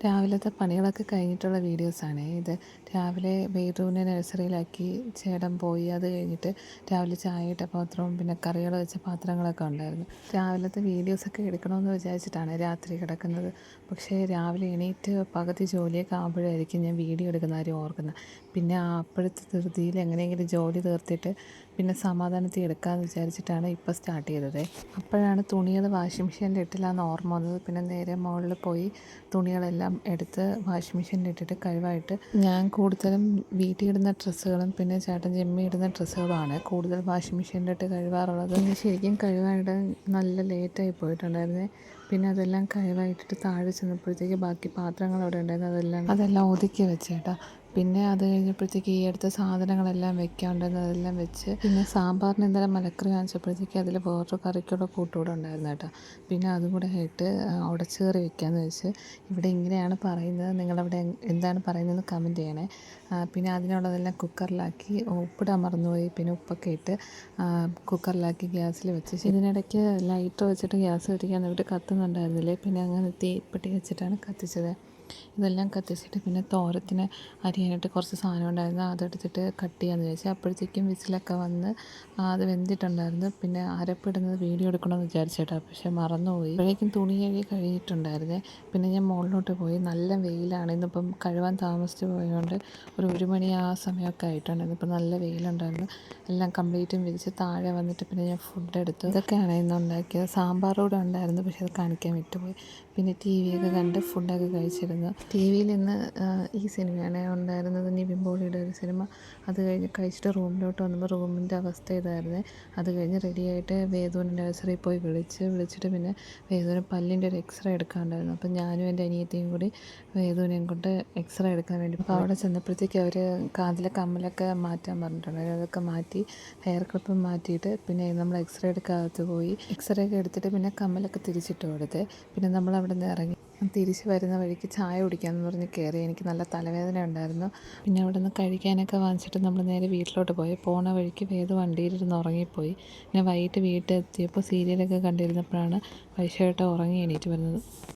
രാവിലത്തെ പണികളൊക്കെ കഴിഞ്ഞിട്ടുള്ള വീഡിയോസാണ് ഇത്. രാവിലെ ബേദുവിനെ നഴ്സറിയിലാക്കി ചേട്ടൻ പോയി. അത് കഴിഞ്ഞിട്ട് രാവിലെ ചായ ഇട്ട പാത്രവും പിന്നെ കറികൾ വെച്ച പാത്രങ്ങളൊക്കെ ഉണ്ടായിരുന്നു. രാവിലത്തെ വീഡിയോസൊക്കെ എടുക്കണമെന്ന് വിചാരിച്ചിട്ടാണ് രാത്രി കിടക്കുന്നത്. പക്ഷേ രാവിലെ എണീറ്റ് പകുതി ജോലിയൊക്കെ ആകുമ്പോഴായിരിക്കും ഞാൻ വീഡിയോ എടുക്കുന്ന കാര്യം ഓർക്കുന്നത്. പിന്നെ അപ്പോഴത്തെ ധൃതിയിൽ എങ്ങനെയെങ്കിലും ജോലി തീർത്തിട്ട് പിന്നെ സമാധാനത്തിൽ എടുക്കാമെന്ന് വിചാരിച്ചിട്ടാണ് ഇപ്പോൾ സ്റ്റാർട്ട് ചെയ്തത്. അപ്പോഴാണ് തുണികൾ വാഷിംഗ് മെഷീനിൽ ഇട്ടില്ലാന്ന് ഓർമ്മ വന്നത്. പിന്നെ നേരെ മുകളിൽ പോയി തുണികളെല്ലാം എടുത്ത് വാഷിംഗ് മെഷീനിൽ ഇട്ടിട്ട് കഴിവായിട്ട് ഞാൻ കൂടുതലും വീട്ടിൽ ഇടുന്ന ഡ്രസ്സുകളും പിന്നെ ചേട്ടൻ ജിമ്മി ഇടുന്ന ഡ്രസ്സുകളുമാണ് കൂടുതൽ വാഷിംഗ് മെഷീനിലിട്ട് കഴുകാറുള്ളത്. പിന്നെ ശരിക്കും കഴുകാനിടാൻ നല്ല ലേറ്റായി പോയിട്ടുണ്ടായിരുന്നേ. പിന്നെ അതെല്ലാം കഴിവായിട്ടിട്ട് താഴെ ചെന്നപ്പോഴത്തേക്ക് ബാക്കി പാത്രങ്ങൾ അവിടെ ഉണ്ടായിരുന്നു. അതെല്ലാം ഒതുക്കി വെച്ചേട്ടാ. പിന്നെ അത് കഴിഞ്ഞപ്പോഴത്തേക്ക് ഈ അടുത്ത സാധനങ്ങളെല്ലാം വെക്കാനുണ്ടായിരുന്നു. അതെല്ലാം വെച്ച് പിന്നെ സാമ്പാറിന് ഇന്നലെ മലക്കറി വാങ്ങിച്ചപ്പോഴത്തേക്ക് അതിൽ വേറൊരു കറിക്കുള്ള കൂട്ടുകൂടെ ഉണ്ടായിരുന്നു കേട്ടോ. പിന്നെ അതും കൂടെ ആയിട്ട് ഉടച്ചുകറി വെക്കാമെന്ന് വെച്ച്. ഇവിടെ ഇങ്ങനെയാണ് പറയുന്നത്, നിങ്ങളവിടെ എന്താണ് പറയുന്നതെന്ന് കമൻറ്റ് ചെയ്യണേ. പിന്നെ അതിനുള്ളതെല്ലാം കുക്കറിലാക്കി ഉപ്പിടാൻ മറന്നുപോയി. പിന്നെ ഉപ്പൊക്കെ ഇട്ട് കുക്കറിലാക്കി ഗ്യാസിൽ വെച്ച്. ഇതിനിടയ്ക്ക് ലൈറ്റർ വെച്ചിട്ട് ഗ്യാസ് കത്തിക്കാൻ നോക്കിയിട്ട് കത്തുന്നുണ്ടായിരുന്നില്ലേ. പിന്നെ അങ്ങനെ തീപ്പെട്ടി വെച്ചിട്ടാണ് കത്തിച്ചത്. ഇതെല്ലാം കത്തിച്ചിട്ട് പിന്നെ തോരത്തിന് അരിയാനായിട്ട് കുറച്ച് സാധനം ഉണ്ടായിരുന്നു, അതെടുത്തിട്ട് കട്ട് ചെയ്യാമെന്ന് വിചാരിച്ചു. അപ്പോഴത്തേക്കും വിസിലൊക്കെ വന്ന് അത് വെന്തിട്ടുണ്ടായിരുന്നു. പിന്നെ അരപ്പിടുന്നത് വീഡിയോ എടുക്കണമെന്ന് വിചാരിച്ചേട്ടാ, പക്ഷെ മറന്നുപോയി. അപ്പോഴേക്കും തുണി കഴുകി കഴിഞ്ഞിട്ടുണ്ടായിരുന്നേ. പിന്നെ ഞാൻ മുകളിലോട്ട് പോയി. നല്ല വെയിലാണ് ഇന്നിപ്പം. കഴുകാൻ താമസിച്ച് പോയതുകൊണ്ട് ഒരു മണി ആ സമയമൊക്കെ ആയിട്ടുണ്ടായിരുന്നു. ഇപ്പം നല്ല വെയിലുണ്ടായിരുന്നു. എല്ലാം കംപ്ലീറ്റും വിരിച്ച് താഴെ വന്നിട്ട് പിന്നെ ഞാൻ ഫുഡ് എടുത്തു. ഇതൊക്കെയാണ് ഇന്ന് ഉണ്ടാക്കിയത്. സാമ്പാർ കൂടെ ഉണ്ടായിരുന്നു, പക്ഷെ അത് കാണിക്കാൻ വിട്ടുപോയി. പിന്നെ TV ഒക്കെ കണ്ട് ഫുഡൊക്കെ കഴിച്ചിരുന്നു. TV-യിൽ ഇന്ന് ഈ സിനിമയാണ് ഉണ്ടായിരുന്നത്, നിവിൻ പോളിയുടെ ഒരു സിനിമ. അത് കഴിഞ്ഞ് കഴിച്ചിട്ട് റൂമിലോട്ട് വന്നപ്പോൾ റൂമിൻ്റെ അവസ്ഥ ഇതായിരുന്നേ. അത് കഴിഞ്ഞ് റെഡിയായിട്ട് വേദുവിനെ നഴ്സറിയിൽ പോയി വിളിച്ചിട്ട് പിന്നെ വേദുവിന് പല്ലിൻ്റെ ഒരു എക്സ്റേ എടുക്കാനുണ്ടായിരുന്നു. അപ്പം ഞാനും എൻ്റെ അനിയത്തിയും കൂടി വേദുവിനെയും കൊണ്ട് എക്സ്റേ എടുക്കാൻ വേണ്ടി. അപ്പോൾ അവിടെ ചെന്നപ്പോഴത്തേക്ക് അവർ കാതിലെ കമ്മലൊക്കെ മാറ്റാൻ പറഞ്ഞിട്ടുണ്ടായിരുന്നു. അതൊക്കെ മാറ്റി ഹെയർ ക്ലിപ്പ് മാറ്റിയിട്ട് പിന്നെ നമ്മൾ എക്സ്റേ എടുക്കാത്ത പോയി. എക്സ്റേ ഒക്കെ എടുത്തിട്ട് പിന്നെ കമ്മലൊക്കെ തിരിച്ചിട്ട് കൊടുത്ത് പിന്നെ നമ്മൾ അവിടെ നിന്ന് ഇറങ്ങി. തിരിച്ച് വരുന്ന വഴിക്ക് ചായ കുടിക്കാമെന്ന് പറഞ്ഞ് കയറി. എനിക്ക് നല്ല തലവേദന ഉണ്ടായിരുന്നു. പിന്നെ അവിടെ നിന്ന് കഴിക്കാനൊക്കെ വാങ്ങിച്ചിട്ട് നമ്മൾ നേരെ വീട്ടിലോട്ട് പോയി. പോണ വഴിക്ക് വേദു വണ്ടിയിലിരുന്ന് ഉറങ്ങിപ്പോയി. പിന്നെ വൈകിട്ട് വീട്ടിലെത്തിയപ്പോൾ സീരിയലൊക്കെ കണ്ടിരുന്നപ്പോഴാണ് വൈശേട്ടൻ ഉറങ്ങി എണീറ്റ് വരുന്നത്.